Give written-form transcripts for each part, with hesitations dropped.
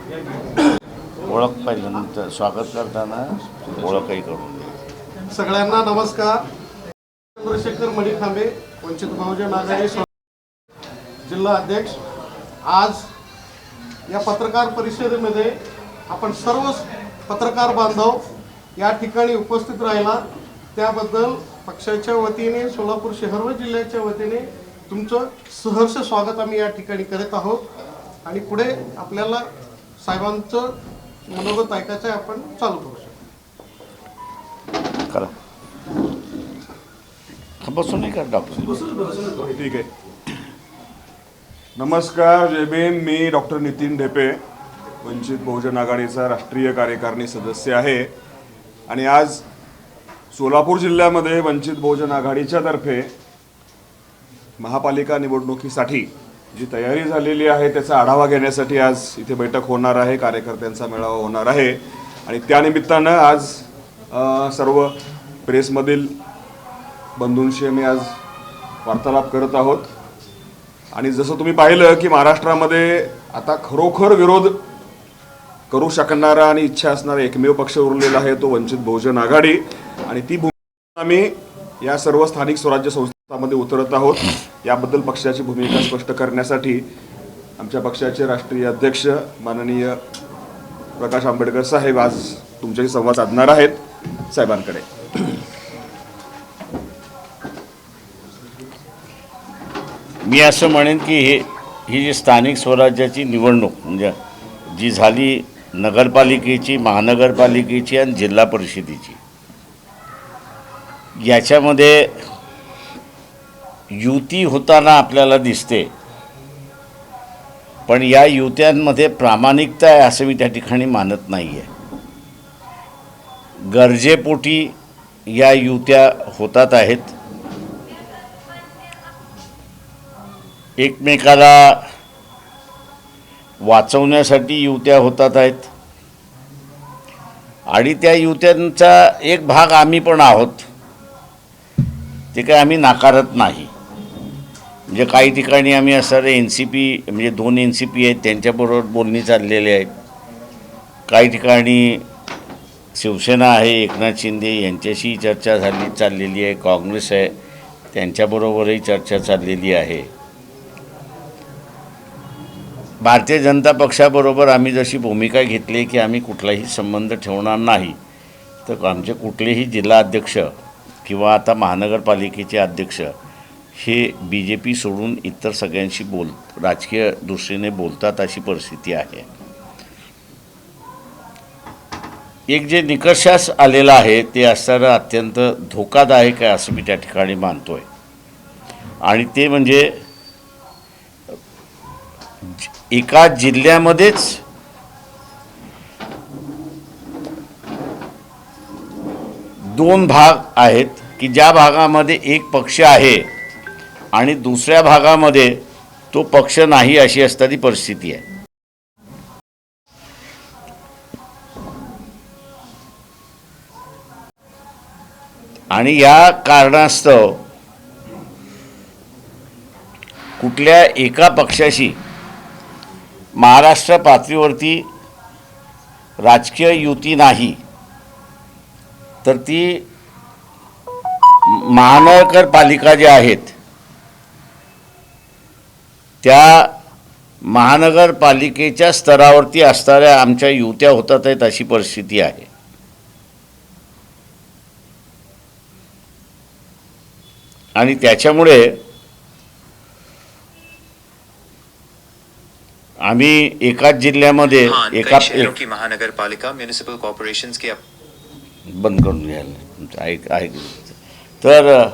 ओळख पाहिल्यानंतर स्वागत करताना ओळखही करून द्यायची. सगळ्यांना नमस्कार. चंद्रशेखर मणिखांबे, वंचित बहुजन आघाडी जिल्हा अध्यक्ष. आज या पत्रकार परिषदेमध्ये आपण सर्व पत्रकार बांधव या ठिकाणी उपस्थित राहिला त्याबद्दल पक्षाच्या वतीने, सोलापूर शहर व जिल्ह्याच्या वतीने तुमचं सहर्ष स्वागत आम्ही या ठिकाणी करत आहोत. आणि पुढे आपल्याला साहेबांचं मनोगत ऐकायचं आहे, आपण चालू करू शकतो. करा बसून नाही का डॉक्टर? ठीक आहे. नमस्कार, जय भीम. मी डॉक्टर नितीन ढेपे, वंचित बहुजन आघाडीचा राष्ट्रीय कार्यकारिणी सदस्य आहे. आणि आज सोलापूर जिल्ह्यामध्ये वंचित बहुजन आघाडीच्या तर्फे महापालिका निवडणुकीसाठी जी तयारी झालेली आहे त्याचा आढावा घेण्यासाठी आज इथे बैठक होणार आहे, कार्यकर्त्यांचा मेळावा होणार आहे. आणि त्यानिमित्तानं आज सर्व प्रेसमधील बंधूंशी आम्ही आज वार्तालाप करत आहोत. आणि जसं तुम्ही पाहिलं की महाराष्ट्रामध्ये आता खरोखर विरोध करू शकणारा आणि इच्छा असणारा एकमेव पक्ष उरलेला आहे तो वंचित बहुजन आघाडी. आणि ती भूमिका आम्ही या सर्व स्थानिक स्वराज्य संस्थांमध्ये उतरत आहोत. याबद्दल पक्षाची भूमिका स्पष्ट करण्यासाठी आमच्या पक्षाचे राष्ट्रीय अध्यक्ष माननीय प्रकाश आंबेडकर साहेब आज तुमच्याशी संवाद साधणार आहेत. साहेबांकडे मी असं म्हणेन की ही जी स्थानिक स्वराज्याची निवडणूक म्हणजे जी झाली नगरपालिकेची, महानगरपालिकेची आणि जिल्हा परिषदेची, याच्यामध्ये युती होताना आपल्याला दिसते. पण या युत्यांमध्ये प्रामाणिकता आहे असं मी त्या ठिकाणी मानत नाही आहे. गरजेपोटी या युत्या होतात आहेत. एकमेकाला वाचवण्यासाठी युत्या होतात आहेत. आणि त्या युत्यांचा एक भाग आम्ही पण आहोत, ते काय आम्ही नाकारत नाही. म्हणजे काही ठिकाणी आम्ही असं NCP म्हणजे 2 NCP आहेत त्यांच्याबरोबर बोलणी चाललेली आहेत. काही ठिकाणी शिवसेना आहे, एकनाथ शिंदे यांच्याशी चर्चा चाललेली आहे. काँग्रेस आहे त्यांच्याबरोबरही चर्चा चाललेली आहे. भारतीय जनता पक्षाबरोबर आम्ही जशी भूमिका घेतली की आम्ही कुठलाही संबंध ठेवणार नाही, तर आमचे कुठलेही जिल्हा अध्यक्ष किंवा आता महानगरपालिकेचे अध्यक्ष हे BJP सोडून इतर सगळ्यांशी राजकीय दृष्टीने बोलतात अशी परिस्थिती आहे. एक जे निकषास आलेलं आहे ते असणारं अत्यंत धोकादायक आहे असं मी त्या ठिकाणी मानतोय. आणि ते म्हणजे एका जिल्ह्यामध्येच दोन भाग आहेत की ज्या भागामध्ये एक पक्ष आहे आणि दुसऱ्या भागामध्ये तो पक्ष नाही अशी असणारी परिस्थिती आहे. आणि या कारणास्तव कुठल्या एका पक्षाशी महाराष्ट्र पातळीवरती राजकीय युती नाही, तर ती महानगरपालिका ज्या आहेत त्या महानगरपालिकेच्या स्तरावरती असणाऱ्या आमच्या युत्या होतात आहेत अशी परिस्थिती आहे. आणि त्याच्यामुळे आम्ही एकाच जिल्ह्यामध्ये की महानगरपालिका म्युनिसिपल कॉर्पोरेशन्स के बंद करून घ्यायला तर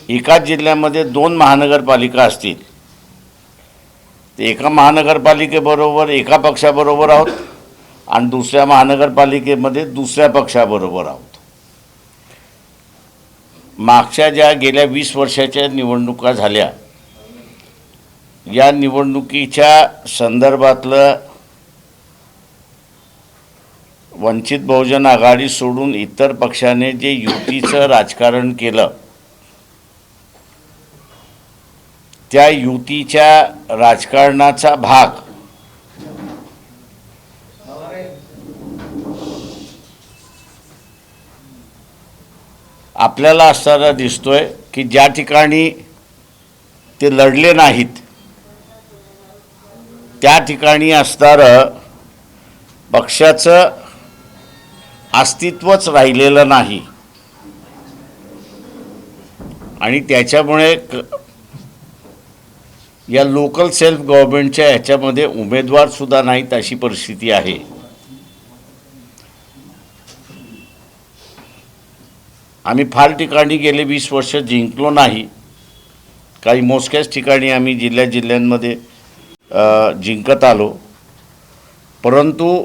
एकाच जिल्ह्यामध्ये 2 महानगरपालिका असतील तर एका महानगरपालिकेबरोबर एका पक्षाबरोबर आहोत आणि दुसऱ्या महानगरपालिकेमध्ये दुसऱ्या पक्षाबरोबर आहोत. मागच्या ज्या गेल्या 20 वर्षाच्या निवडणुका झाल्या, या निवडणुकीच्या संदर्भातलं वंचित बहुजन आघाडी सोडून इतर पक्षाने जे युतीचं राजकारण केलं, त्या युतीच्या राजकारणाचा भाग आपल्याला असताना दिसतोय की ज्या ठिकाणी ते लढले नाहीत त्या ठिकाणी असणारं पक्षाचं अस्तित्वच राहिलेलं नाही आणि त्याच्यामुळे या लोकल सेल्फ गव्हर्नमेंटच्या ह्याच्यामध्ये उमेदवारसुद्धा नाहीत अशी परिस्थिती आहे. आम्ही फार ठिकाणी गेले 20 वर्ष जिंकलो नाही. काही मोजक्याच ठिकाणी आम्ही जिल्ह्यांमध्ये जिंकत आलो. परंतु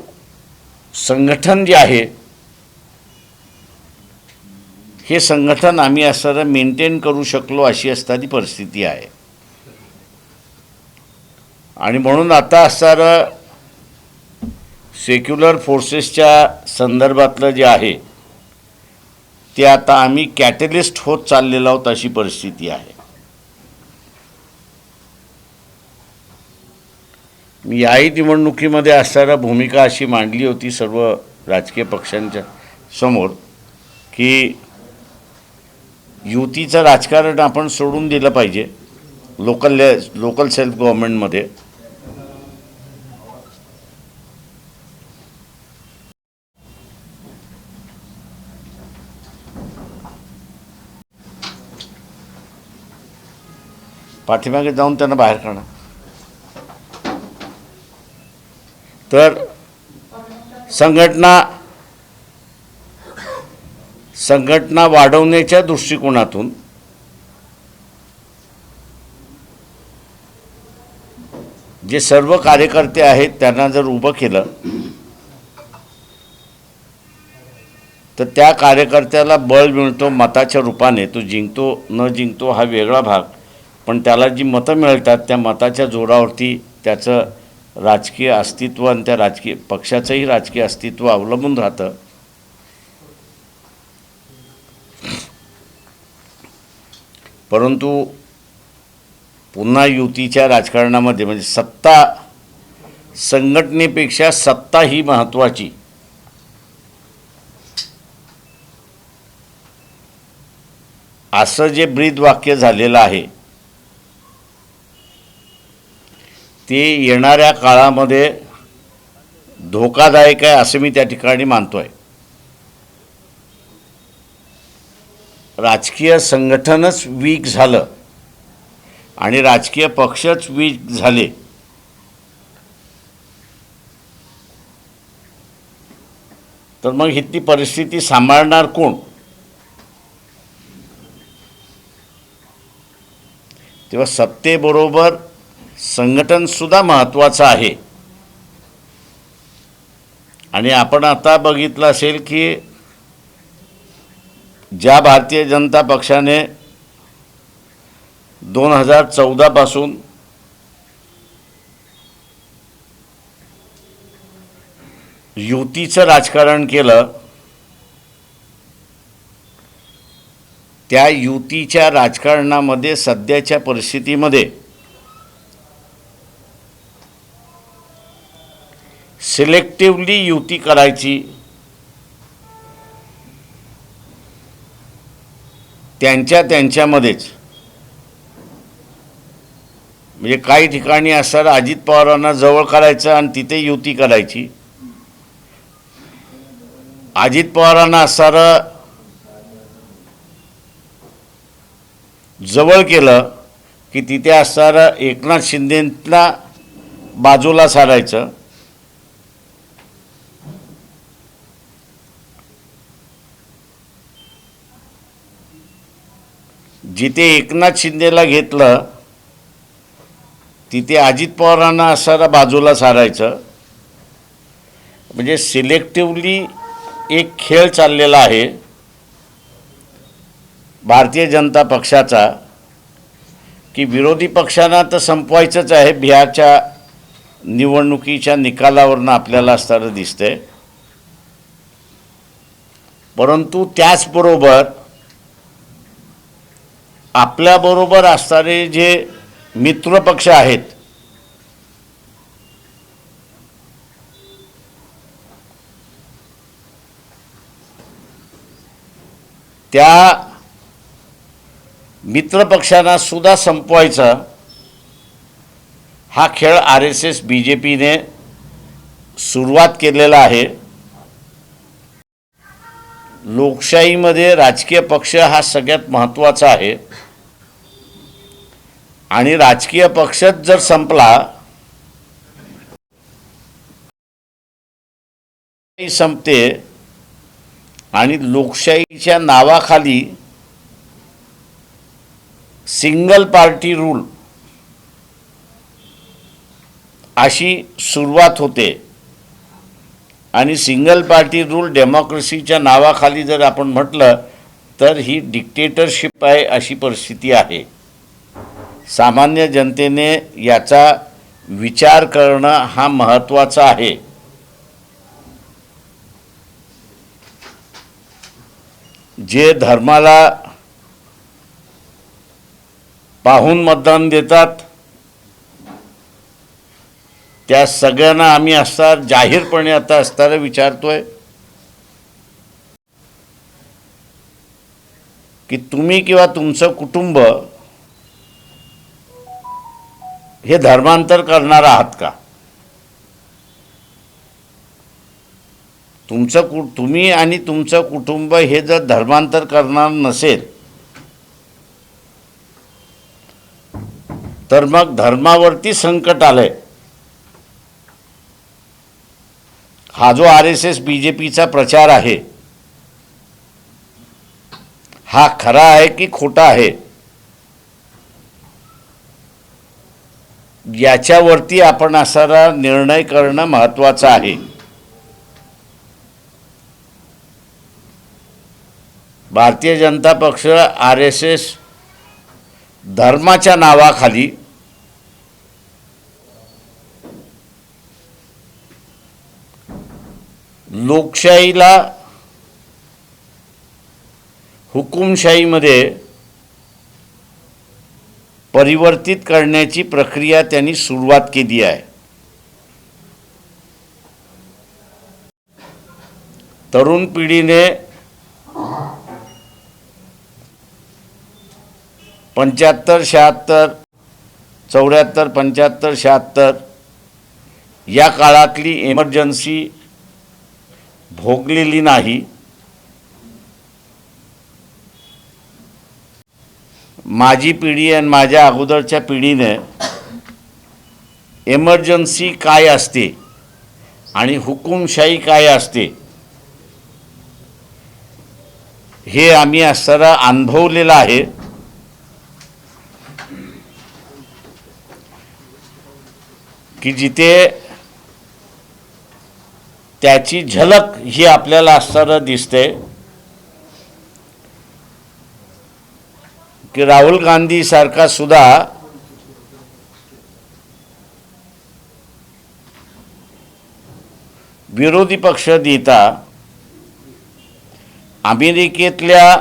संघटन जे आहे हे संघटन आम्ही असं मेंटेन करू शकलो अशी असणारी परिस्थिती आहे. आणि म्हणून आता असणारं सेक्युलर फोर्सेसच्या संदर्भातलं जे आहे ते आता आम्ही कॅटलिस्ट होत चाललेलो आहोत अशी परिस्थिती आहे. मी याही निवडणुकीमध्ये असणारा भूमिका अशी मांडली होती सर्व राजकीय पक्षांच्या समोर की युतीचं राजकारण आपण सोडून दिलं पाहिजे लोकल सेल्फ गव्हर्नमेंटमध्ये. पाठीमागे जाऊन त्यांना बाहेर काढा. तर संघटना वाढवण्याच्या दृष्टिकोनातून जे सर्व कार्यकर्ते आहेत त्यांना जर उभं केलं तर त्या कार्यकर्त्याला बळ मिळतो मताच्या रूपाने. तो जिंकतो न जिंकतो हा वेगळा भाग, पण त्याला जी मतं मिळतात त्या मताच्या जोरावरती त्याचं राजकीय अस्तित्व आणि त्या राजकीय पक्षाचंही राजकीय अस्तित्व अवलंबून राहतं. परंतु पुन्हा युतीच्या राजकारणामध्ये म्हणजे संघटनेपेक्षा सत्ता ही महत्त्वाची असं जे ब्रीदवाक्य झालेलं आहे ते येणाऱ्या काळामध्ये धोकादायक आहे असं मी त्या ठिकाणी मानतोय. राजकीय संघटनच वीक झालं आणि राजकीय पक्षच वीक झाले तर मग इथली परिस्थिती सांभाळणार कोण? तेव्हा सत्तेबरोबर संघटनसुद्धा महत्त्वाचं आहे. आणि आपण आता बघितलं असेल की ज्या भारतीय जनता पक्षाने 2014 पासून युतीचं राजकारण केलं त्या युतीच्या राजकारणामध्ये सध्याच्या परिस्थितीमध्ये सिलेक्टिव्हली युती करायची, त्यांच्यामध्येच. म्हणजे काही ठिकाणी असं अजित पवारांना जवळ करायचं आणि तिथे युती करायची. अजित पवारांना असं जवळ केलं की तिथे असणारं एकनाथ शिंदेंना बाजूला सारायचं. जिथे एकनाथ शिंदेला घेतलं तिथे अजित पवारांना असणारा बाजूला सारायचं. म्हणजे सिलेक्टिव्हली एक खेळ चाललेला आहे भारतीय जनता पक्षाचा की विरोधी पक्षांना तर संपवायचंच आहे. बिहारच्या निवडणुकीच्या निकालावरनं आपल्याला असताना दिसतंय. परंतु त्याचबरोबर आपल्याबरोबर असणारे जे मित्रपक्ष आहेत त्या मित्रपक्षांना सुद्धा संपवायचा हा खेळ RSS BJPने सुरुवात केलेला आहे. लोकशाहीमध्ये राजकीय पक्ष हा सगळ्यात महत्त्वाचा आहे आणि राजकीय पक्षच जर संपला संपते आणि लोकशाहीच्या नावाखाली सिंगल पार्टी रूल अशी सुरुवात होते आणि सिंगल पार्टी रूल डेमोक्रेसीच्या नावाखाली जर आपण म्हटलं तर ही डिक्टेटरशिप आहे अशी परिस्थिती आहे. सामान्य जनतेने याचा विचार करणं हा महत्त्वाचा आहे. जे धर्माला पाहून मतदान देतात त्या सगळ्यांना आम्ही जाहीरपणे असताना विचारतोय की तुम्ही किंवा तुमचं कुटुंब हे धर्मांतर करणार आहात का? तुम्ही आणि तुमचं कुटुंब हे जर धर्मांतर करणार नसेल तर मग धर्मावरती संकट आलंय. हा जो RSS BJPचा प्रचार आहे हा खरा आहे की खोटा आहे याच्यावरती आपण असा निर्णय करणं महत्त्वाचं आहे. भारतीय जनता पक्ष RSS धर्माच्या नावाखाली लोकशाहीला हुकुमशाहीमध्ये परिवर्तित करण्याची प्रक्रिया त्यांनी सुरुवात केली आहे. तरुण पिढीने 75, 76, 74, 75, 76 या काळातली इमर्जन्सी भोगलेली नाही. माझी पिढी आणि माझ्या अगोदरच्या पिढीने इमर्जन्सी काय असते आणि हुकुमशाही काय असते हे आम्ही असताना अनुभवलेलं आहे. की जिथे त्याची झलक ही आपल्याला असताना दिसते की राहुल गांधी सारखा सुद्धा विरोधी पक्ष नेता अमेरिकेतल्या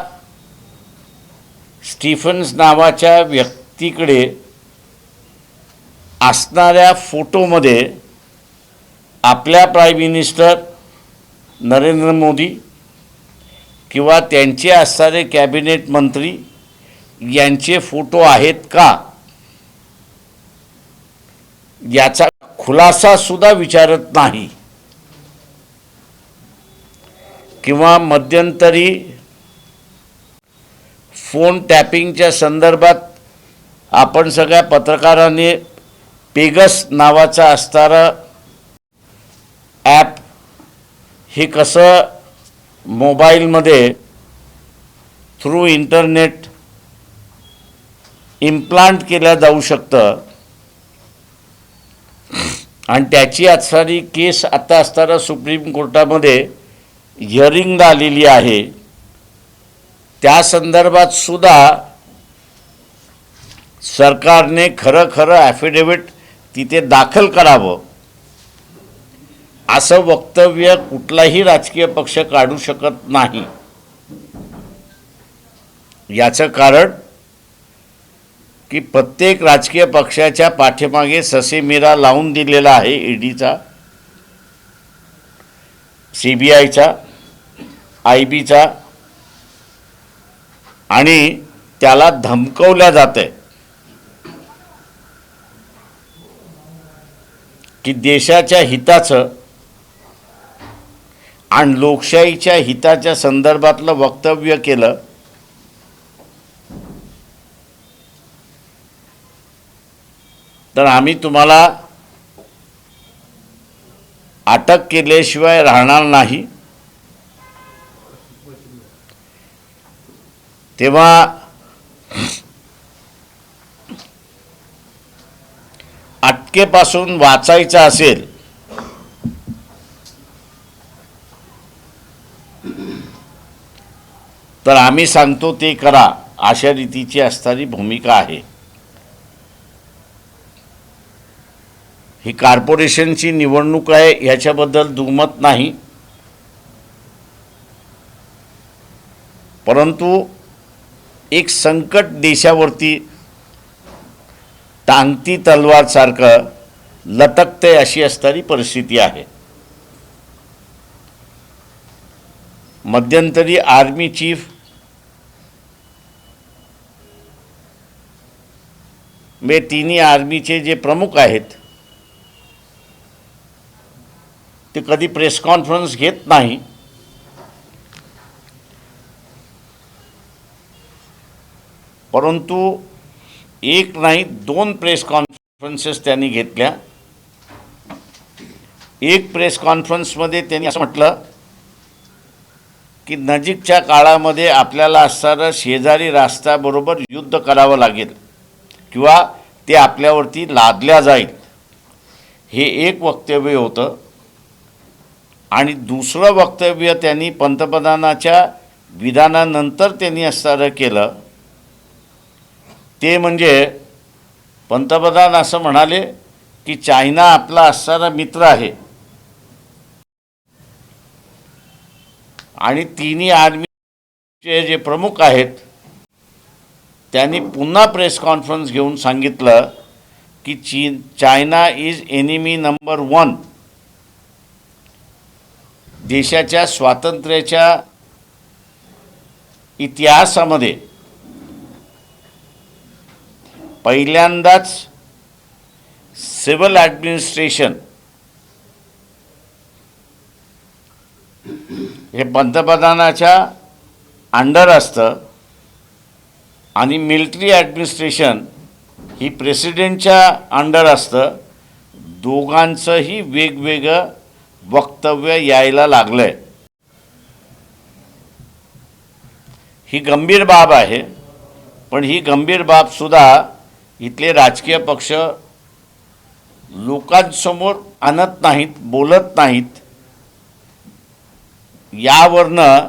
स्टीफन्स नावाच्या व्यक्तीकडे असणाऱ्या फोटोमध्ये आपल्या प्राईम मिनिस्टर नरेंद्र मोदी किंवा त्यांचे असणारे कॅबिनेट मंत्री यांचे फोटो आहेत का याचा खुलासा सुद्धा विचारत नाही. किंवा मध्यंतरी फोन टॅपिंगच्या संदर्भात आपण सगळ्या पत्रकारांनी पेगस नावाचा असणारा ॲप हे कसं मोबाईलमध्ये थ्रू इंटरनेट इम्प्लांट केलं जाऊ शकतं आणि त्याची असणारी केस आता असताना सुप्रीम कोर्टामध्ये हिअरिंगला आलेली आहे. त्या संदर्भात सुद्धा सरकारने खरं ॲफिडेविट तिथे दाखल करावं असं वक्तव्य कुठलाही राजकीय पक्ष काढू शकत नाही. याचं कारण की प्रत्येक राजकीय पक्षाच्या पाठीमागे ससेमिरा लावून दिलेला आहे ईडीचा, CBIचा, IBचा आणि त्याला धमकवल्या जातंय की देशाच्या हिताचं आणि लोकशाहीच्या हिताच्या संदर्भातलं वक्तव्य केलं तर आम्ही तुम्हाला अटक केल्याशिवाय राहणार नाही. तेव्हा अटकेपासून वाचायचं असेल तर आम्ही सांगतो ते करा, अशा रीतीची असणारी भूमिका आहे. ही कॉर्पोरेशनची निवडणूक आहे ह्याच्याबद्दल दुमत नाही, परंतु एक संकट देशावरती टांगती तलवार सारखं लटकते अशी असणारी परिस्थिती आहे. मध्यंतरी आर्मी चीफ मे तिन्ही आर्मीचे जे प्रमुख आहेत ते कधी प्रेस कॉन्फरन्स घेत नाही. परंतु एक नाही 2 प्रेस कॉन्फरन्सेस त्यांनी घेतल्या. एक प्रेस कॉन्फरन्समध्ये त्यांनी असं म्हटलं की नजीकच्या काळामध्ये आपल्याला असणारं शेजारी राष्ट्राबरोबर युद्ध करावं लागेल किंवा ते आपल्यावरती लादल्या जाईल, हे एक वक्तव्य होतं. आणि दुसरं वक्तव्य त्यांनी पंतप्रधानाच्या विधानानंतर त्यांनी असणारं केलं ते म्हणजे पंतप्रधान असं म्हणाले की चायना आपला असणारा मित्र आहे आणि तिन्ही आर्मीचे जे प्रमुख आहेत त्यांनी पुन्हा प्रेस कॉन्फरन्स घेऊन सांगितलं की चायना इज एनिमी नंबर 1. देशाच्या स्वातंत्र्याच्या इतिहासामध्ये पहिल्यांदाच सिव्हिल ॲडमिनिस्ट्रेशन हे पंतप्रधानाच्या अंडर असतं आणि मिलिटरी ॲडमिनिस्ट्रेशन ही प्रेसिडेंटच्या अंडर असतं. दोघांचंही वेगवेगळं वक्तव्य यायला लागलं आहे. ही गंभीर बाब आहे, पण ही गंभीर बाबसुद्धा इथले राजकीय पक्ष लोकांसमोर आणत नाहीत, बोलत नाहीत. यावरनं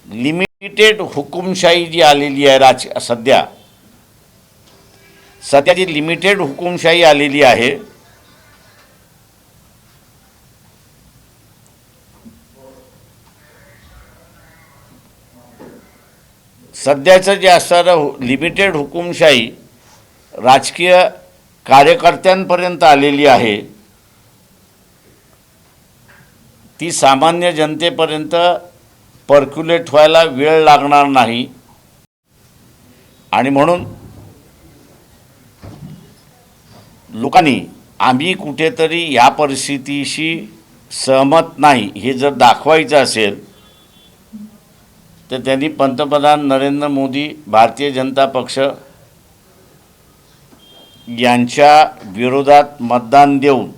लिमिटेड हुकुमशाही जी आलेली आहे सध्या जी लिमिटेड हुकुमशाही आलेली आहे सध्याचं जे असणारं लिमिटेड हुकुमशाही राजकीय कार्यकर्त्यांपर्यंत आलेली आहे ती सामान्य जनतेपर्यंत पर्क्युलेट व्हायला वेळ लागणार नाही. आणि म्हणून लोकांनी आम्ही कुठेतरी या परिस्थितीशी सहमत नाही हे जर दाखवायचं असेल तर त्यांनी पंतप्रधान नरेंद्र मोदी, भारतीय जनता पक्ष यांच्या विरोधात मतदान देऊन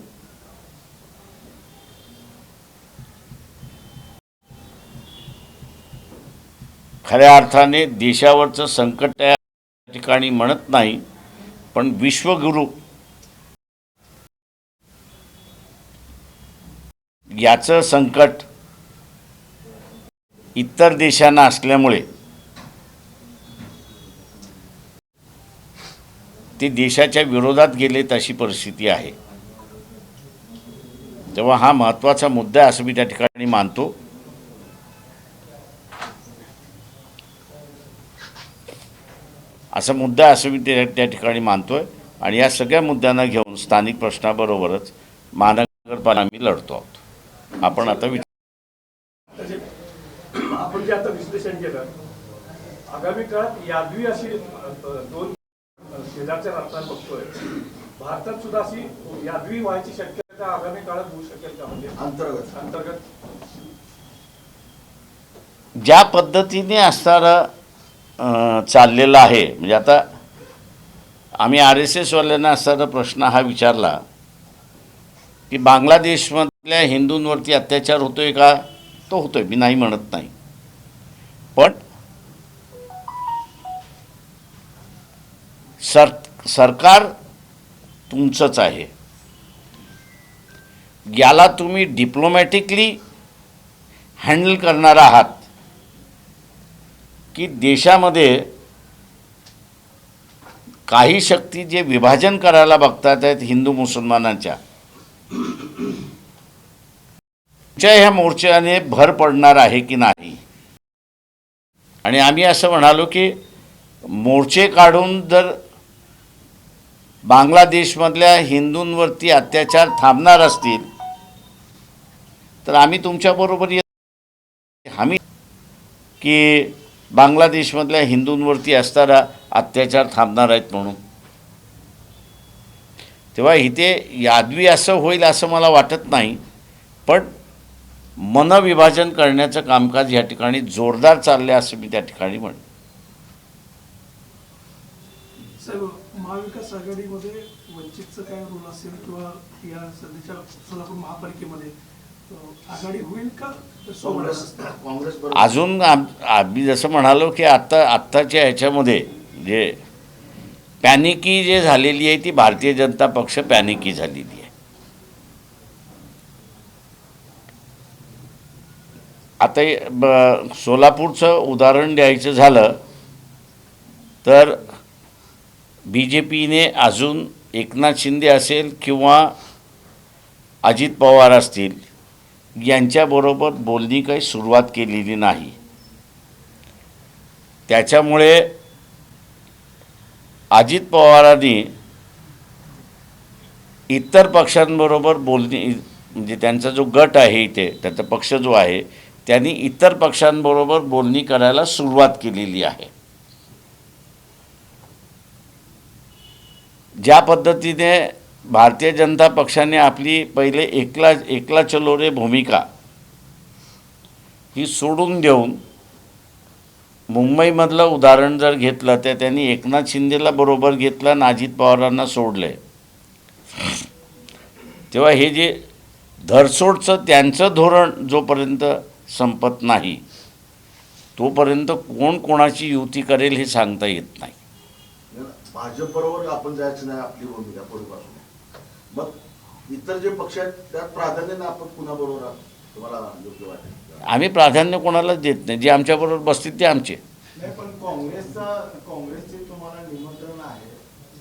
खऱ्या अर्थाने देशावरचं संकट या ठिकाणी म्हणत नाही, पण विश्वगुरू याचं संकट इतर देशांना असल्यामुळे ते देशाच्या विरोधात गेलेत अशी परिस्थिती आहे. तेव्हा हा महत्त्वाचा मुद्दा आहे असं मी त्या ठिकाणी मानतो. असा मुद्दा असं मी त्या ठिकाणी मानतोय आणि या सगळ्या मुद्द्यांना घेऊन स्थानिक प्रश्नाबरोबरच महानगरपालिका आम्ही लढतो आहोत. आपण आता आपण जे आता विश्लेषण केलं आगामी काळात यादवी अशी दोन शेजारच्या राष्ट्रात बघतोय, भारतात सुद्धा अशी यादवी व्हायची शक्यता आगामी काळात होऊ शकेल का? म्हणजे अंतर्गत ज्या पद्धतीने असणारं चाललेलं आहे, म्हणजे आता आम्ही RSS वाल्यांना असणारा प्रश्न हा विचारला की बांगलादेशमधल्या हिंदूंवरती अत्याचार होतोय का? तो होतोय, मी नाही म्हणत नाही, पण सरकार तुमचंच आहे. याला तुम्ही डिप्लोमॅटिकली हँडल करणार आहात की देशामध्ये काही शक्ती जे विभाजन करायला बघतात आहेत हिंदू मुसलमानांच्या, तुमच्या ह्या मोर्चाने भर पडणार आहे की नाही? आणि आम्ही असं म्हणालो की मोर्चे काढून जर बांगलादेशमधल्या हिंदूंवरती अत्याचार थांबणार असतील तर आम्ही तुमच्याबरोबर आम्ही की बांगलादेशमधल्या हिंदूंवरती असणारा अत्याचार थांबणार आहेत म्हणून. तेव्हा इथे यादवी असं होईल असं मला वाटत नाही, पण मनविभाजन करण्याचं कामकाज या ठिकाणी जोरदार चाललं असं मी त्या ठिकाणी म्हणेन. साहेब, महाविकास आघाडीमध्ये वंचितचं काय रोल असेल किंवा या सध्याच्या सोलापूर महापालिकेमध्ये आघाडी होईल का? काँग्रेस अजून आम्ही जसं म्हणालो की आत्ताच्या ह्याच्यामध्ये जे पॅनिकी जे झालेली आहे ती भारतीय जनता पक्ष पॅनिकी झालेली आहे. आता सोलापूरचं उदाहरण द्यायचं झालं तर BJPने अजून एकनाथ शिंदे असेल किंवा अजित पवार असतील यांच्याबरोबर बोलणी काही सुरुवात केलेली नाही. त्याच्यामुळे अजित पवारांनी इतर पक्षांबरोबर बोलणी, म्हणजे त्यांचा जो गट आहे इथे, त्याचा पक्ष जो आहे, त्यांनी इतर पक्षांबरोबर बोलणी करायला सुरुवात केलेली आहे. ज्या पद्धतीने भारतीय जनता पक्षाने आपली पहिले एकला चलो रे भूमिका ही सोडून देऊन, मुंबईमधलं उदाहरण जर घेतलं तर त्यांनी एकनाथ शिंदेला बरोबर घेतलं आणि अजित पवारांना सोडले. तेव्हा हे जे धरसोडचं त्यांचं धोरण जोपर्यंत संपत नाही तोपर्यंत कोण कोणाची युती करेल हे सांगता येत नाही. भाजपबरोबर आपण जायचं नाही, आपली भूमिका पूर्वीपासून. मग इतर जे पक्ष आहेत त्यात प्राधान्याने आपण कुणाबरोबर तुम्हाला योग्य वाटेल? आम्ही प्राधान्य कोणालाच देत नाही, जे आमच्याबरोबर बसतील ते आमचे. नाही, पण काँग्रेसचे तुम्हाला निमंत्रण आहे.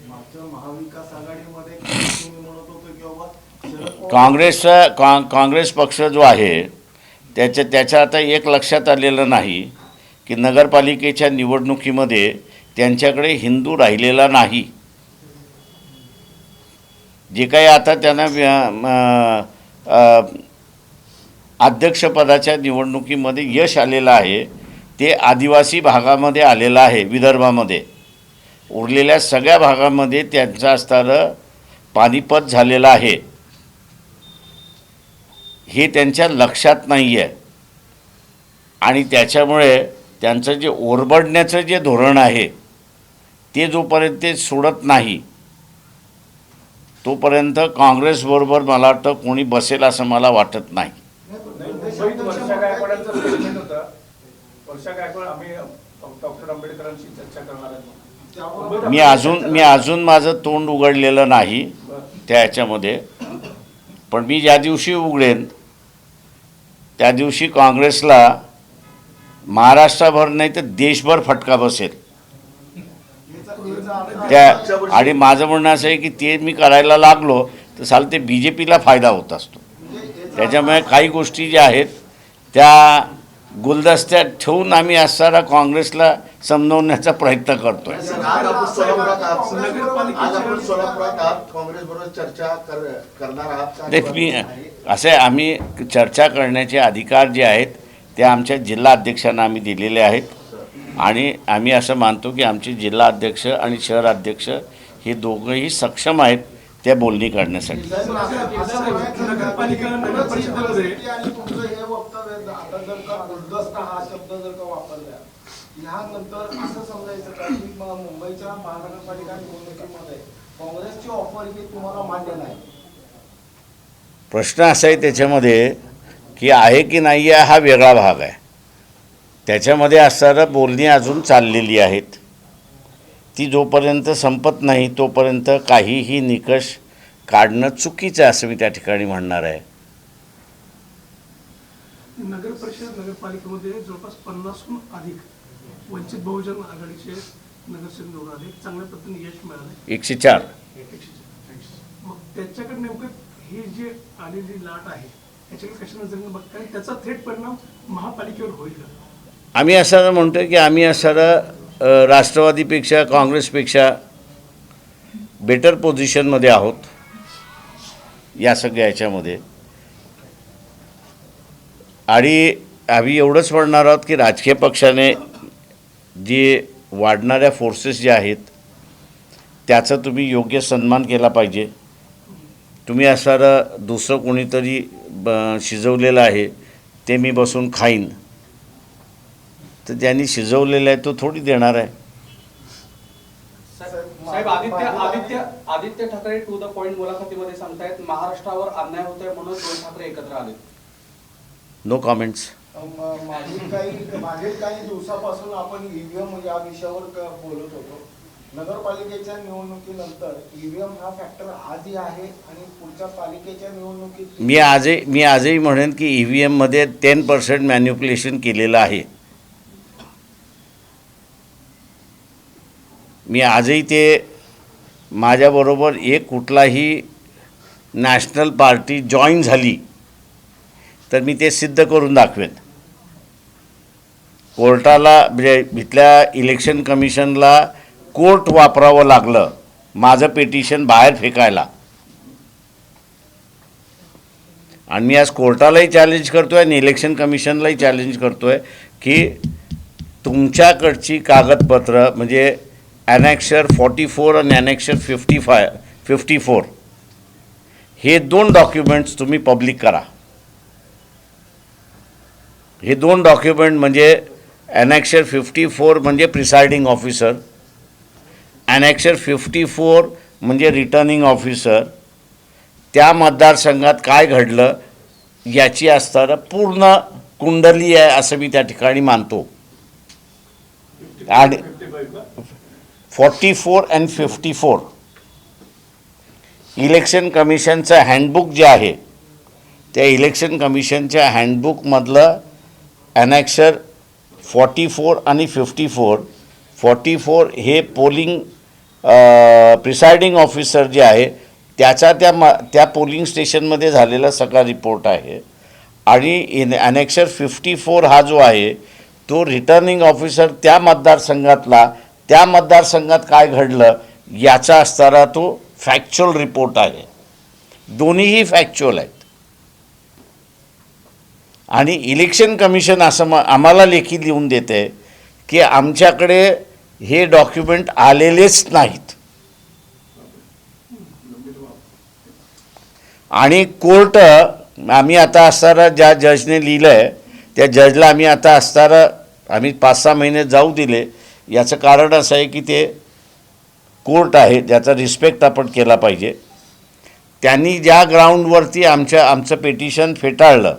मागच्या महाविकास आघाडीमध्ये तुम्ही म्हणत होतो की बाबा काँग्रेस पक्ष जो आहे त्याच्या आता एक लक्षात आलेलं नाही की नगरपालिकेच्या निवडणुकीमध्ये त्यांच्याकडे हिंदू राहिलेला नाही. जे काही आता त्यांना अध्यक्षपदाच्या निवडणुकीमध्ये यश आलेलं आहे ते आदिवासी भागामध्ये आलेलं आहे, विदर्भामध्ये. उरलेल्या सगळ्या भागामध्ये त्यांचं असणारं पानिपत झालेलं आहे, हे त्यांच्या लक्षात नाही आहे. आणि त्याच्यामुळे त्यांचं जे ओरबडण्याचं जे धोरण आहे ते जोपर्यंत ते सोडत नाही तोपर्यंत काँग्रेसबरोबर मला वाटतं कोणी बसेल असं मला वाटत नाही. मुंबईत वर्षा गायकवाडांचा स्टेटमेंट होता. वर्षा गायकवाड आम्ही डॉक्टर आंबेडकरांशी चर्चा करणार आहे. मी अजून माझं तोंड उघडलेलं नाही त्या ह्याच्यामध्ये, पण मी ज्या दिवशी उघडेन त्या दिवशी काँग्रेसला महाराष्ट्रभर नाही तर देशभर फटका बसेल. आणि माझं म्हणणं असं आहे की ते मी करायला लागलो तर साल ते BJPला फायदा होत असतो. त्याच्यामुळे काही गोष्टी ज्या आहेत त्या गुलदस्त्यात ठेवून आम्ही असणारा काँग्रेसला समजवण्याचा प्रयत्न करतोय. आज आपण सोलापुरात आहात, काँग्रेसबरोबर चर्चा करणार आहात का? मी असे आम्ही चर्चा करण्याचे अधिकार जे आहेत ते आमच्या जिल्हा अध्यक्षांना आम्ही दिलेले आहेत. आणि आम्ही असं मानतो की आमचे जिल्हा अध्यक्ष आणि शहर अध्यक्ष हे दोघंही सक्षम आहेत त्या बोलणी काढण्यासाठी. नगरपालिका नगर परिषदेमध्ये आणि तुमचं हे वक्तव्य आता जर का गुलदस्ता हा शब्द जर का वापरला ह्यानंतर असं समजायचं का की मुंबईच्या महानगरपालिका निवडणुकीमध्ये काँग्रेसची ऑफर ही तुम्हाला मान्य नाही? प्रश्न असा आहे त्याच्यामध्ये की आहे की नाही आहे हा वेगळा भाग आहे. त्याच्यामध्ये असणारं बोलणी अजून चाललेली आहेत. ती जोपर्यंत संपत नाही तोपर्यंत काहीही निकष काढणं चुकीचं असं मी त्या ठिकाणी म्हणणार आहे. नगर परिषद नगरपालिकेमध्ये जवळपास 50हून अधिक वंचित बहुजन आघाडीचे नगरसेवक निवडून आले. चांगल्या पद्धतीने यश मिळाले 104. मग त्याच्याकडे नेमकं ही जी आलेली लाट आहे त्याच्याकडे कशा नजरेनं बघताय आणि त्याचा थेट परिणाम महापालिकेवर होईल का? आम्ही असं म्हणतो की आम्ही असं राष्ट्रवादीपेक्षा काँग्रेसपेक्षा बेटर पोझिशनमध्ये आहोत या सगळ्या ह्याच्यामध्ये. आणि आम्ही एवढंच म्हणणार आहोत की राजकीय पक्षाने जे वाढणाऱ्या फोर्सेस जे आहेत त्याचा तुम्ही योग्य सन्मान केला पाहिजे. तुम्ही असणारं दुसरं कोणीतरी शिजवलेलं आहे ते मी बसून खाईन तर ज्यांनी शिजवलेलं आहे तो थोडी देणार आहे. साहेब Aditya Thackeray to the point मुलाखतीमध्ये सांगतायत महाराष्ट्रावर अन्याय होतोय म्हणून दोन ठाकरे एकत्र आले. No comments. मागील काही दिवसापासून आपण ईव्हीएम या विषयावर बोलत होतो. नगरपालिकेच्या निवडणुकीनंतर ईव्हीएम हा फॅक्टर आजही आहे आणि पुढच्या पालिकेच्या निवडणुकीत मी आजही म्हणेन की EVM मध्ये 10% मॅन्युप्युलेशन केलेलं आहे. मी आजही ते माझ्याबरोबर एक कुठलाही नॅशनल पार्टी जॉईन झाली तर मी ते सिद्ध करून दाखवेन. कोर्टाला म्हणजे इथल्या इलेक्शन कमिशनला कोर्ट वापरावं लागलं माझं पिटिशन बाहेर फेकायला. आणि मी आज कोर्टालाही चॅलेंज करतो आहे आणि इलेक्शन कमिशनलाही चॅलेंज करतो आहे की तुमच्याकडची कागदपत्र म्हणजे ॲनेक्शर 44 आणि ॲनेक्शर 54 हे 2 डॉक्युमेंट्स तुम्ही पब्लिक करा. हे 2 डॉक्युमेंट म्हणजे ॲनेक्शर 54 म्हणजे प्रिसाइडिंग ऑफिसर, ॲनेक्शर 54 म्हणजे रिटर्निंग ऑफिसर. त्या मतदारसंघात काय घडलं याची असणारं पूर्ण कुंडली आहे असं मी त्या ठिकाणी मानतो. आणि 44 आणि 54 इलेक्शन कमिशनचं हँडबुक जे आहे त्या इलेक्शन कमिशनच्या हँडबुकमधलं ॲनेक्शर 44 आणि 54 हे पोलिंग प्रिसाइडिंग ऑफिसर जे आहे त्याचा त्या पोलिंग स्टेशनमध्ये झालेला सगळा रिपोर्ट आहे. आणि ॲनेक्शर 54 हा जो आहे तो रिटर्निंग ऑफिसर त्या मतदारसंघात काय घडलं याचा असणारा तो फॅक्च्युअल रिपोर्ट आहे. दोन्हीही फॅक्च्युअल आहेत. आणि इलेक्शन कमिशन असं आम्हाला लेखी लिहून देते की आमच्याकडे हे डॉक्युमेंट आलेलेच नाहीत. आणि कोर्ट आम्ही आता असणारा ज्या जजने लिहिलं आहे त्या जजला आम्ही 5-6 महिने जाऊ दिले. याचं कारण असं आहे की ते कोर्ट आहे ज्याचा रिस्पेक्ट आपण केला पाहिजे. त्यांनी ज्या ग्राउंडवरती आमचं पिटिशन फेटाळलं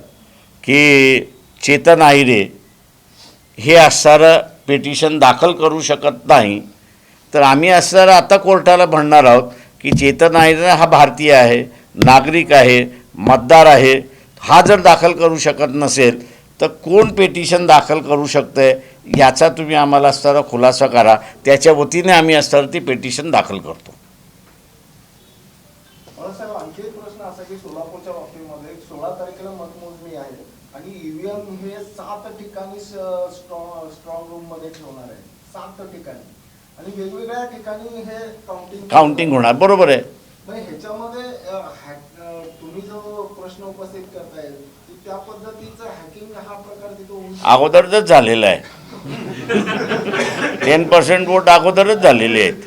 की चेतन आहिरे हे असणारं पिटिशन दाखल करू शकत नाही तर आम्ही असणारं आता कोर्टाला म्हणणार आहोत की चेतन आहिरे हा भारतीय आहे, नागरिक आहे, मतदार आहे. हा जर दाखल करू शकत नसेल तर कोण पिटिशन दाखल करू शकतंय याचा तुम्ही आम्हाला असणारा खुलासा करा. त्याच्या वतीने आम्ही असणारं ते पिटिशन दाखल करतो. साहेब आणखी एक प्रश्न असा की सोलापूरच्या बाबतीमध्ये 16 तारखेला मतमोजणी आहे आणि ईव्हीएम हे 7 ठिकाणी स्ट्रॉंग रूम मध्ये ठेवणार आहे. 7 ठिकाणी आणि वेगवेगळ्या ठिकाणी हे काउंटिंग होणार. बरोबर आहे. ह्याच्यामध्ये तुम्ही जो प्रश्न उपस्थित करताय त्या पद्धतीचं हॅकिंग हा प्रकार तिथं अगोदरच झालेला आहे. 10% वोट अगोदरच झालेले आहेत.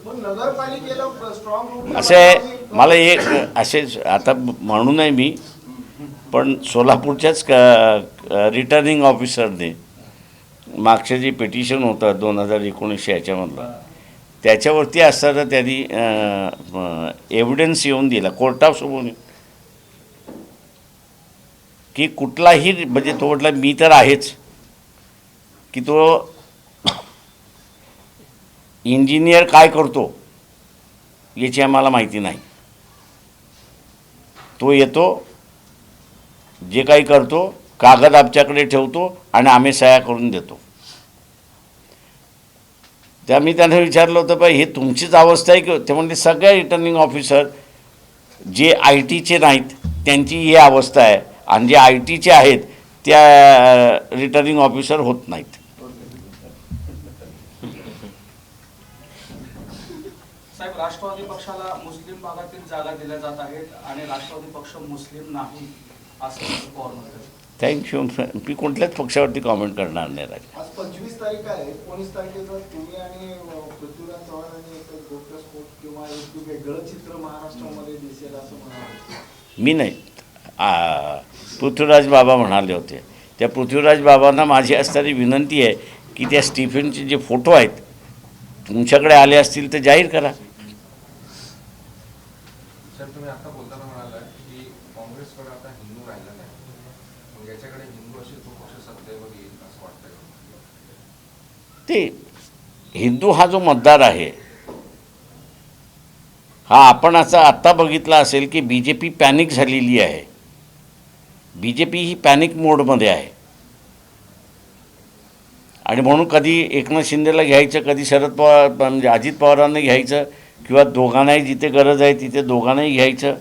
पण नगरपालिकेला स्ट्रॉंग रूम असे मला एक असे आता म्हणू नये मी, पण सोलापूरच्याच रिटर्निंग ऑफिसरने मागचं जे पिटिशन होतं 2019 याच्यामधलं, त्याच्यावरती असताना त्यांनी एव्हिडन्स येऊन दिला कोर्टासमोर की कुठलाही म्हणजे तो म्हटला मी तर आहेच की तो इंजिनियर काय करतो याची आम्हाला माहिती नाही. तो येतो, जे काही करतो कागद आमच्याकडे ठेवतो आणि आम्ही सह्या करून देतो. त्या मी त्यांना विचारलं होतं बाई हे तुमचीच अवस्था आहे की? ते म्हणजे सगळ्या रिटर्निंग ऑफिसर जे आय टीचे नाहीत त्यांची ही अवस्था आहे आणि जे आय टीचे आहेत त्या रिटर्निंग ऑफिसर होत नाहीत. साहेब, राष्ट्रवादी पक्षाला मुस्लिम भागातील जागा दिल्या जात आहेत आणि राष्ट्रवादी पक्ष मुस्लिम नाही असं पवार म्हणतात. थँक्यू. मी कुठल्याच पक्षावरती कॉमेंट करणार नाही राजा. आज 25 तारीख आहे. 19 तारखेला तुम्ही आणि पृथ्वीराज चव्हाण यांनी एक घटस्फोट किंवा एक वेगळं चित्र महाराष्ट्रामध्ये दिसेल असं म्हणाले. मी नाही, पृथ्वीराज बाबा म्हणाले होते. त्या पृथ्वीराज बाबांना माझी असणारी विनंती आहे की त्या स्टीफनचे जे फोटो आहेत तुमच्याकडे आले असतील तर जाहीर करा. साहेब, तुम्ही आता बोलताना म्हणाला की काँग्रेसकडे आता हिंदू राहिला नाही, मग याच्याकडे हिंदू असेल तो पक्ष सत्तेवर येईल असं वाटतंय? ते हिंदू हा जो मतदार आहे हा आपण असा आत्ता बघितला असेल की बी जे पी पॅनिक झालेली आहे. बी जे पी ही पॅनिक मोडमध्ये आहे आणि म्हणून कधी एकनाथ शिंदेला घ्यायचं, कधी शरद पवार म्हणजे अजित पवारांना घ्यायचं किंवा दोघांनाही जिथे गरज आहे तिथे दोघांनाही घ्यायचं.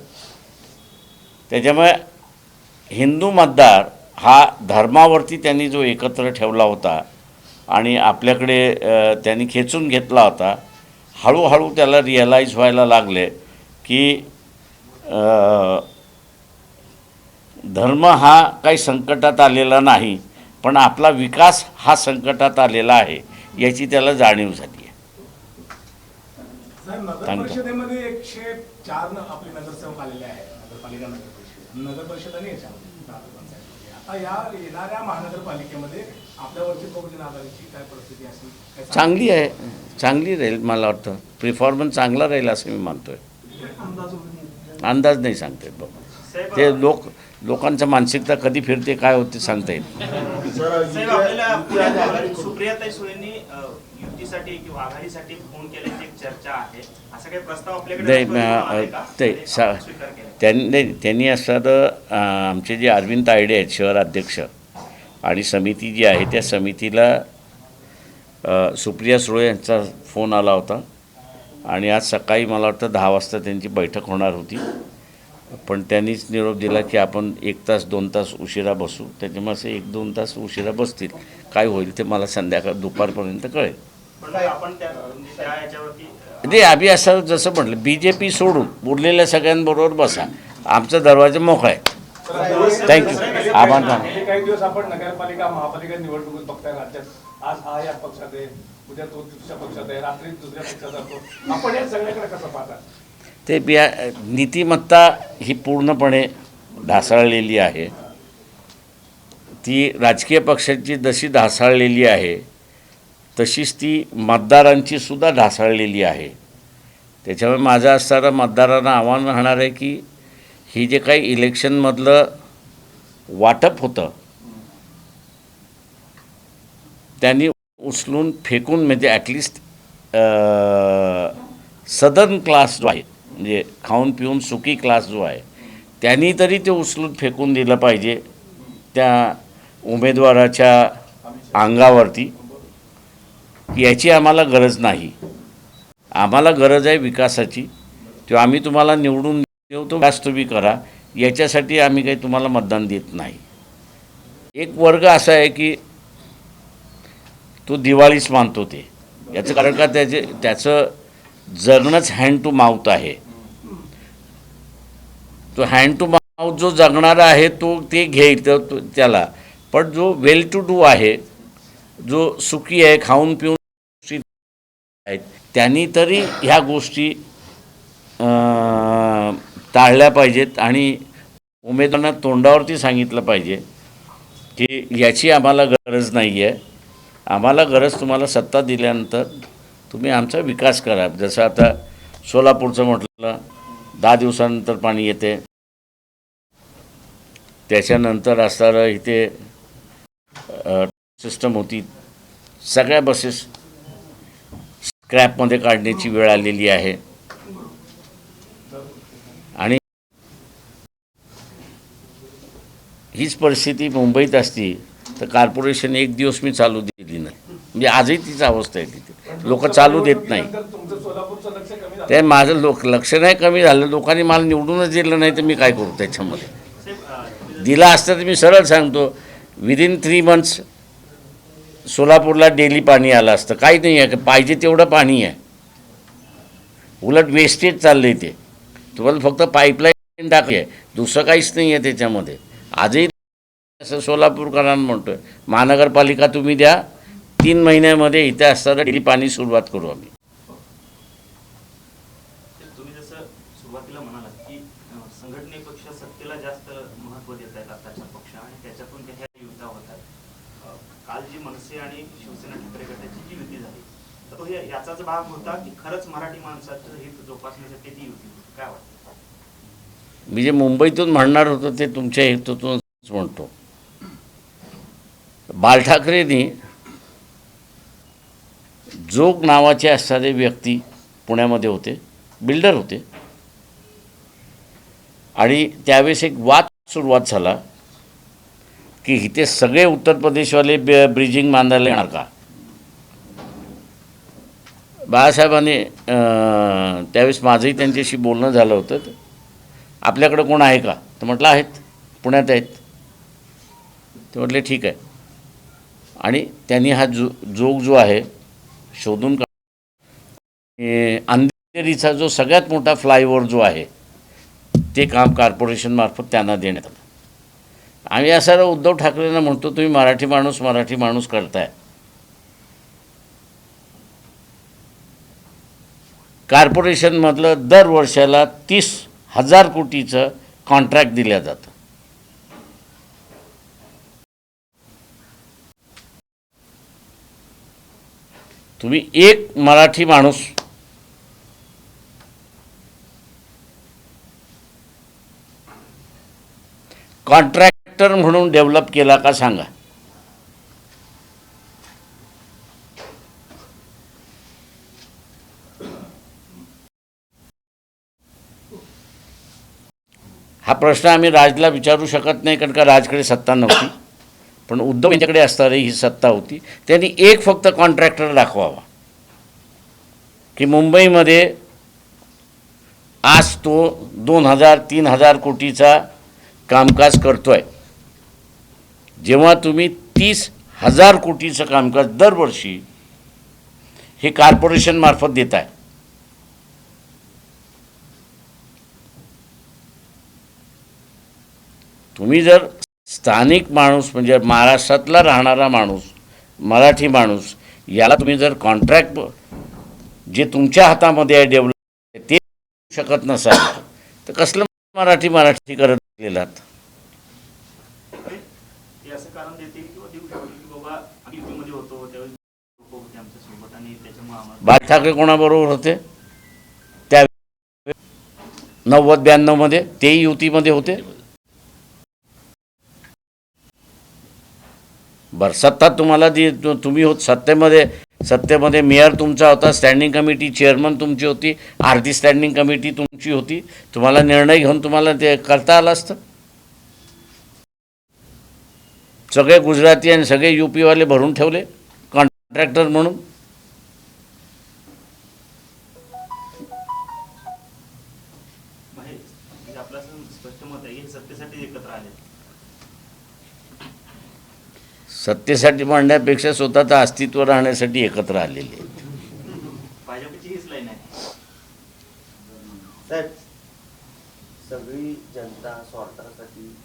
त्याच्यामुळे हिंदू मतदार हा धर्मावरती त्यांनी जो एकत्र ठेवला होता आणि आपल्याकडे त्यांनी खेचून घेतला होता, हळूहळू त्याला रिअलाईज व्हायला लागले की धर्म हा काही संकटात आलेला नाही, पण आपला विकास हा संकटात आलेला आहे याची त्याला जाणीव झाली आहे. नगर परिषदेमध्ये 104 आपले नगरसेवक आलेले आहेत. नगरपालिका नगर परिषद आणि याच्यामध्ये आता या येणाऱ्या महानगरपालिकेमध्ये आपल्यावरची बहुजन आघाडीची काय परिस्थिती असेल? चांगली आहे, चांगली राहील. मला वाटतं परफॉर्मन्स चांगला राहील असं मी मानतोय. अंदाज नाही सांगता येत बाबा. ते लोकांचं मानसिकता कधी फिरते काय होते सांगता येत. साहेब, आपल्याला सुप्रियाताई सुळेंनी युतीसाठी किंवा आघाडीसाठी फोन केल्याची एक चर्चा आहे. असा काही प्रस्ताव आपल्याकडे त्यांनी असं आमचे जे अरविंद तायडे आहेत शहर अध्यक्ष आणि समिती जी आहे त्या समितीला सुप्रिया सुळे यांचा फोन आला होता आणि आज सकाळी मला वाटतं 10 वाजता त्यांची बैठक होणार होती, पण त्यांनीच निरोप दिला की आपण 1 तास 2 तास उशिरा बसू. त्याच्यामुळे असे 1-2 तास उशिरा बसतील. काय होईल ते मला दुपारपर्यंत कळेल. ते आम्ही असं जसं म्हटलं BJP सोडून उरलेल्या सगळ्यांबरोबर बसा, आमचा दरवाजा मोकळा आहे. थँक्यू. आभार. काही दिवस आपण नगरपालिका महापालिका निवडणूक बघताय राज्यात. आज हा या पक्षात आहे, उद्या तो दुसऱ्या पक्षात आहे, रात्री दुसऱ्या पक्षात जातो. आपण या सगळ्याकडे कसं पाहता? ते नीतिमत्ता ही पूर्णपणे ढासळलेली आहे. ती राजकीय पक्षांची जशी ढासळलेली आहे तशीच ती मतदारांची सुद्धा ढासळलेली आहे. त्याच्यामुळे माझं असणारं मतदारांना आव्हान राहणार आहे की ही जे काही इलेक्शनमधलं वाटप होतं त्यांनी उचलून फेकून म्हणजे ॲटलिस्ट सदर्न क्लास जो आहे म्हणजे खाऊन पिऊन सुखी क्लास जो आहे त्यांनी तरी ते उचलून फेकून दिलं पाहिजे त्या उमेदवाराच्या अंगावरती. याची आम्हाला गरज नाही. आम्हाला गरज आहे विकासाची. तेव्हा आम्ही तुम्हाला निवडून देऊ, तो विकास तुम्ही करा. याच्यासाठी आम्ही काही तुम्हाला मतदान देत नाही. एक वर्ग असा आहे की तो दिवाळीच मानतो ते. याचं कारण का त्याचं जगणंच हँड टू माउथ आहे. तो हँड टू माउथ जो जगणारा आहे तो ते घेईल त्याला, पण जो वेल टू डू आहे, जो सुखी आहे, खाऊन पिऊन गोष्टी आहेत, त्यांनी तरी ह्या गोष्टी टाळल्या पाहिजेत आणि उमेदवारांना तोंडावरती सांगितलं पाहिजे की याची आम्हाला गरज नाही आहे. आम्हाला गरज तुम्हाला सत्ता दिल्यानंतर तुम्ही आमचा विकास करा. जसं आता सोलापूरचं म्हटलं, 10 दिवसानंतर पाणी येते. त्याच्यानंतर असणारं इथे सिस्टम होती, सगळ्या बसेस स्क्रॅपमध्ये काढण्याची वेळ आलेली आहे. आणि हीच परिस्थिती मुंबईत असती तर कॉर्पोरेशन एक दिवस मी चालू दिली नाही. म्हणजे आजही तीच अवस्था आहे तिथे, लोक चालू देत नाही. तुमचं सोलापूरचं लक्ष कमी झालं. ते माझं लक्ष नाही कमी झालं, लोकांनी मला निवडूनच दिलं नाही तर मी काय करू त्याच्यामध्ये. दिला असतं तर मी सरळ सांगतो, विदिन 3 months सोलापूरला डेली पाणी आलं असतं. काही नाही आहे, पाहिजे तेवढं पाणी आहे. उलट वेस्टेज चाललं आहे ते. तुम्हाला फक्त पाईपलाईन टाकली आहे, दुसरं काहीच नाही आहे त्याच्यामध्ये. आजही असं सोलापूरकरांना म्हणतो आहे, महानगरपालिका तुम्ही द्या, 3 महिन्यामध्ये इथे असताना डेली पाणी सुरुवात करू आम्ही. तुम्ही जसं सुरुवातीला म्हणालात की संघटनेपेक्षा सत्तेला जास्त महत्त्व देत आहेत आताच्या पक्ष आणि त्याच्यातून ह्या युत्या होतात. काल जी मनसे आणि शिवसेना ठाकरे गटाची जी युती झाली तर तो याचाच भाग होता की खरंच मराठी माणसाचं हित जोपासण्यासाठी ती युती होती. काय वाटतं? मी जे मुंबईतून म्हणणार होतो ते तुमच्या हेतूतूनच म्हणतो. बाळ ठाकरेंनी जोग नावाचे असणारे व्यक्ती पुण्यामध्ये होते, बिल्डर होते. आणि त्यावेळेस एक वाद सुरुवात झाला की इथे सगळे उत्तर प्रदेशवाले ब्रिजिंग बांधायला येणार का. बाळासाहेबांनी त्यावेळेस माझंही त्यांच्याशी बोलणं झालं होतं, आपल्याकडं कोण आहे का, तर म्हटलं आहेत, पुण्यात आहेत. ते म्हटले ठीक आहे. आणि त्यांनी हा जोग जो आहे शोधून अंधेरीचा जो सगळ्यात मोठा फ्लायओव्हर जो आहे ते काम कॉर्पोरेशनमार्फत त्यांना देण्यात आलं. आम्ही असं उद्धव ठाकरेंना म्हणतो, तुम्ही मराठी माणूस करताय. कॉर्पोरेशनमधलं दर वर्षाला 30,000 कोटीचं कॉन्ट्रॅक्ट दिलं जातं. तुम्ही एक मराठी माणूस कॉन्ट्रॅक्टर म्हणून डेव्हलप केला का सांगा. हा प्रश्न आम्ही राजला विचारू शकत नाही, कारण का राजकडे सत्ता नव्हती. पण उद्धव यांच्याकडे असणारी ही सत्ता होती. त्यांनी एक फक्त कॉन्ट्रॅक्टर दाखवावा की मुंबईमध्ये आज तो 2,000-3,000 कोटीचा कामकाज करतोय, जेव्हा तुम्ही 30,000 कोटीचं कामकाज दरवर्षी हे कॉर्पोरेशनमार्फत देताय. तुम्ही जर स्थानिक माणूस म्हणजे महाराष्ट्रातला राहणारा माणूस, मराठी माणूस, याला तुम्ही जर कॉन्ट्रॅक्ट जे तुमच्या हातामध्ये आहे डेव्हलप ते शकत नसाल तर कसलं मराठी करत गेलात. ते असं कारण देतील किंवा देऊ शकतील की बाबा आम्ही युतीमध्ये होतो त्यावेळेस लोक होते आमच्या सोबत आणि त्याच्यामुळे आम्हाला. बाळ ठाकरे कोणाबरोबर होते त्या 90-92 मध्ये, तेही युतीमध्ये होते. बरं, सत्ता तुम्हाला तुम्ही होत सत्तेमध्ये मेयर तुमचा होता, स्टँडिंग कमिटी चेअरमन तुमची होती, आरती स्टँडिंग कमिटी तुमची होती. तुम्हाला निर्णय घेऊन तुम्हाला ते करता आलं असतं. सगळे गुजराती आणि सगळे UP-वाले भरून ठेवले कॉन्ट्रॅक्टर म्हणून. आपलं स्पष्ट मत आहे हे सत्तेसाठी एकत्र आले. सत्तेसाठी म्हणण्यापेक्षा स्वतःचं अस्तित्व राहण्यासाठी एकत्र आलेले आहेत. भाजपची हीच लाईन आहे. साहेब, सगळी जनता स्वार्थासाठी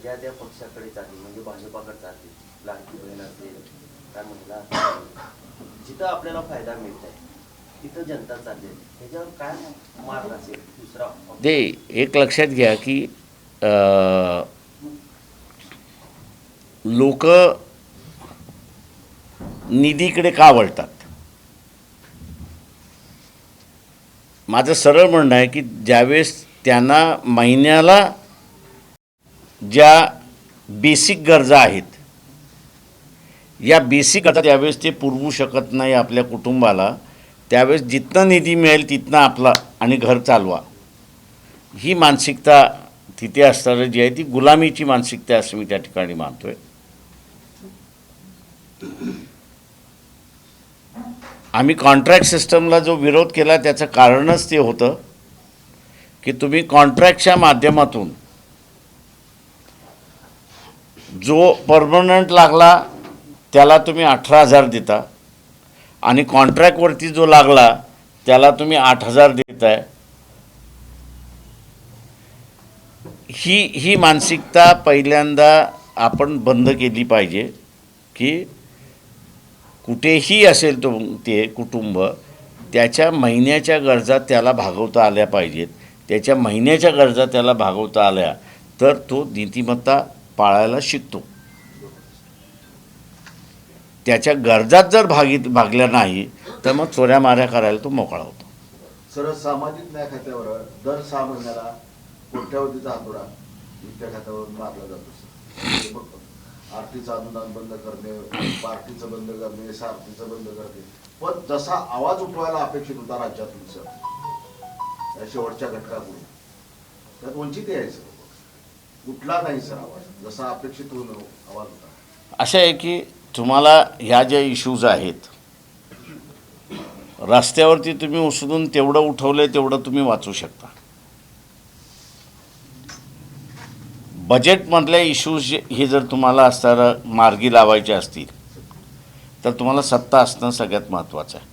ज्या त्या पक्षाकडे चालली म्हणजे भाजपाकडे चालली, लाडकी बहीण असेल काय महिला असेल, जिथं आपल्याला फायदा मिळत आहे तिथं जनता चालली आहे. ह्याच्यावर काय मार्ग असेल दुसरा? ते एक लक्षात घ्या की लोक निधीकडे का वळतात. माझं सरळ म्हणणं आहे की ज्यावेळेस त्यांना महिन्याला ज्या बेसिक गरजा आहेत, या बेसिक गरजा ज्यावेळेस ते पुरवू शकत नाही आपल्या कुटुंबाला, त्यावेळेस जिथनं निधी मिळेल तिथनं आपला आणि घर चालवा, ही मानसिकता तिथे असणारी जी आहे ती गुलामीची मानसिकता असं मी त्या ठिकाणी मानतोय. आम्ही कॉन्ट्रॅक्ट सिस्टमला जो विरोध केला त्याचं कारणच ते होतं की तुम्ही कॉन्ट्रॅक्टच्या माध्यमातून जो परमनंट लागला त्याला तुम्ही 18,000 देता आणि कॉन्ट्रॅक्टवरती जो लागला त्याला तुम्ही 8,000 देताय. ही मानसिकता पहिल्यांदा आपण बंद केली पाहिजे की कुठेही असेल तो ते कुटुंब, त्याच्या महिन्याच्या गरजा त्याला भागवता आल्या पाहिजेत. त्याच्या महिन्याच्या गरजा त्याला भागवता आल्या तर तो नीतिमत्ता पाळायला शिकतो. त्याच्या गरजात जर भागल्या नाही तर मग चोऱ्या माऱ्या करायला तो मोकळा होतो. सर, सामाजिक न्याय खात्यावर दर 6 महिन्याला कोट्यावधीचा हातोडा वित्त खात्यावर मारला जातो. आरतीचं अनुदान बंद करणे, पार्टीचं बंद करणे, सारथीचं बंद करणे, पण जसा आवाज उठवायला अपेक्षित होता राज्यातून सर या शेवटच्या घटकाकडून, त्यात वंचित आहे सर. उठला नाही सर आवाज, जसा अपेक्षित होऊन आवाज होता. असं आहे की तुम्हाला ह्या ज्या इश्यूज आहेत रस्त्यावरती तुम्ही उचलून तेवढं उठवलं तेवढं तुम्ही वाचू शकता. बजेटमधल्या इश्यूज हे जर तुम्हाला असताना मार्गी लावायचे असतील तर तुम्हाला सत्ता असणं सगळ्यात महत्त्वाचं आहे.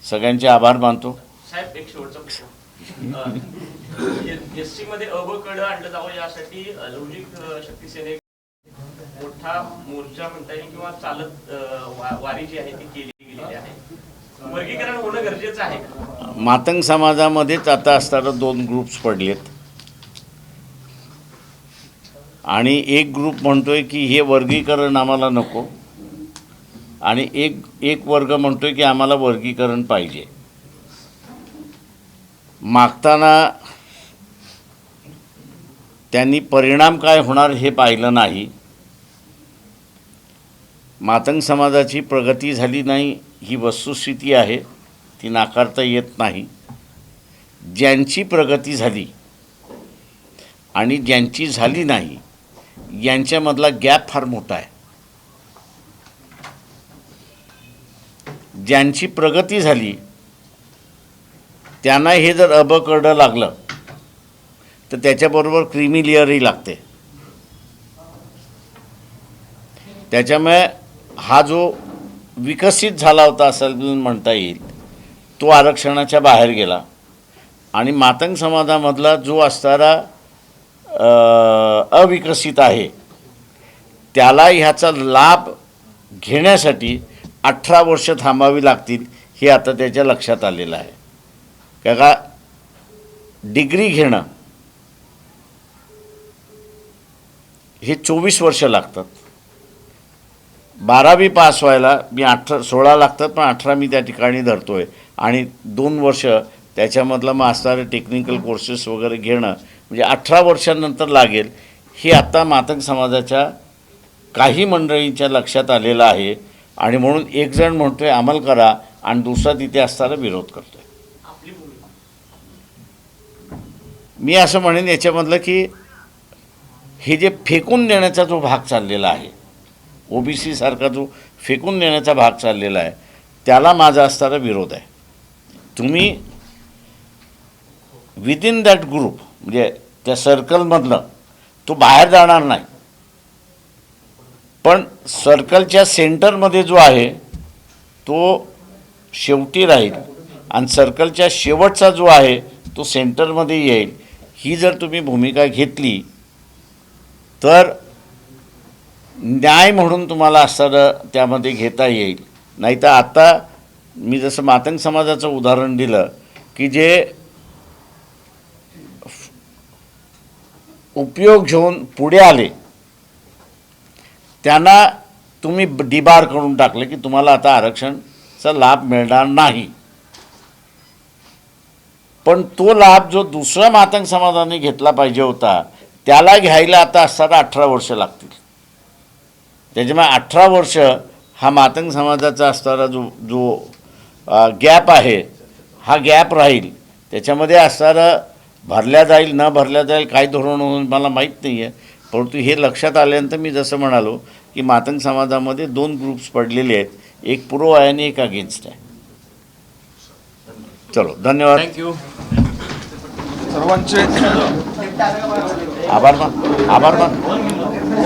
सगळ्यांचे आभार मानतो. साहेब, एक शेवटचा प्रश्न. एसटी मध्ये अबकड आणलं जावं यासाठी लौकिक शक्ती सेने मोठा मोर्चा म्हणता येईल किंवा चालत वारी जी आहे ती केली गेलेली आहे. वर्गीकरण होणं गरजेचं आहे का? मातंग समाजामध्येच आता असताना 2 ग्रुप्स पडलेत आणि एक ग्रुप म्हणतोय की हे वर्गीकरण आम्हाला नको आणि एक वर्ग म्हणतोय की आम्हाला वर्गीकरण पाहिजे. मागताना त्यांनी परिणाम काय होणार हे पाहिलं नाही. मातंग समाजाची प्रगती झाली नाही ही वस्तुस्थिती आहे, ती नाकारता येत नाही. ज्यांची प्रगती झाली आणि ज्यांची झाली नाही यांच्यामधला गॅप फार मोठा आहे. ज्यांची प्रगती झाली त्यांना हे जर अबकड लागलं तर त्याच्याबरोबर क्रीमी लेअरही लागते. त्याच्यामुळे हा जो विकसित झाला होता असं म्हणता येईल तो आरक्षणाच्या बाहेर गेला आणि मातंग समाजामधला जो असणारा अविकसित आहे त्याला ह्याचा लाभ घेण्यासाठी 18 वर्ष थांबावी लागतील हे आता त्याच्या लक्षात आलेलं आहे. का डिग्री घेणं हे 24 वर्ष लागतात. 12वी पास व्हायला 16 लागतात पण 18 मी त्या ठिकाणी धरतोय आणि 2 वर्ष त्याच्यामधलं मग असणारे टेक्निकल कोर्सेस वगैरे घेणं म्हणजे 18 वर्षांनंतर लागेल. हे आता मातंग समाजाच्या काही मंडळींच्या लक्षात आलेलं आहे आणि म्हणून एक जण म्हणतोय अंमल करा आणि दुसरा तिथे असताना विरोध करतोय. मी असं म्हणेन याच्यामधलं की हे जे फेकून देण्याचा जो भाग चाललेला आहे, ओबीसी सारखा जो फेकून देण्याचा भाग चाललेला आहे त्याला माझा असणारा विरोध आहे. तुम्ही विदिन दॅट ग्रुप म्हणजे त्या सर्कलमधलं तो बाहेर जाणार नाही पण सर्कलच्या सेंटरमध्ये जो आहे तो शेवटी राहील आणि सर्कलच्या शेवटचा जो आहे तो सेंटरमध्ये येईल, ही जर तुम्ही भूमिका घेतली तर न्याय म्हणून तुम्हाला असं त्यामध्ये घेता येईल. नाही तर आता मी जसं मातंग समाजाचं उदाहरण दिलं की जे उपयोग घेऊन पुढे आले त्यांना तुम्ही डिबार करून टाकले की तुम्हाला आता आरक्षणचा लाभ मिळणार नाही. पण तो लाभ जो दुसऱ्या मातंग समाजाने घेतला पाहिजे होता त्याला घ्यायला आता असताना 18 वर्ष लागतील. त्याच्यामुळे 18 वर्ष हा मातंग समाजाचा असणारा जो गॅप आहे हा गॅप राहील. त्याच्यामध्ये असणारं भरल्या जाईल न भरल्या जाईल काय धोरण होईल मला माहीत नाही आहे. परंतु हे लक्षात आल्यानंतर मी जसं म्हणालो की मातंग समाजामध्ये 2 ग्रुप्स पडलेले आहेत, एक प्रो आहे आणि एक अगेन्स्ट आहे. चलो धन्यवाद. थँक्यू. सर्वांचे आभार मान.